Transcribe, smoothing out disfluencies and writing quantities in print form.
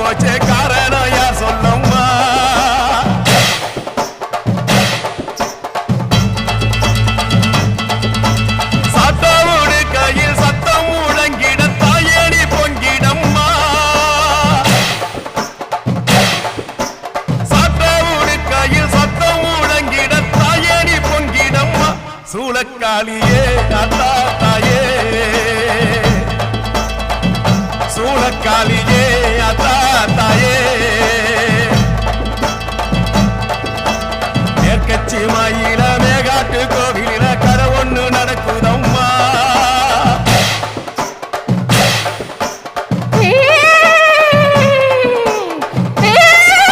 போச்சே காரணம் யார் சொல்லம்மா சட்டவோடு கையில் சத்தம் முழங்கிட தாயணி பொங்கிடம்மா சட்டவோடு கையில் சத்தம் முழங்கிட தாயணி பொங்கிடம்மா சூளக்காளியே அத்தா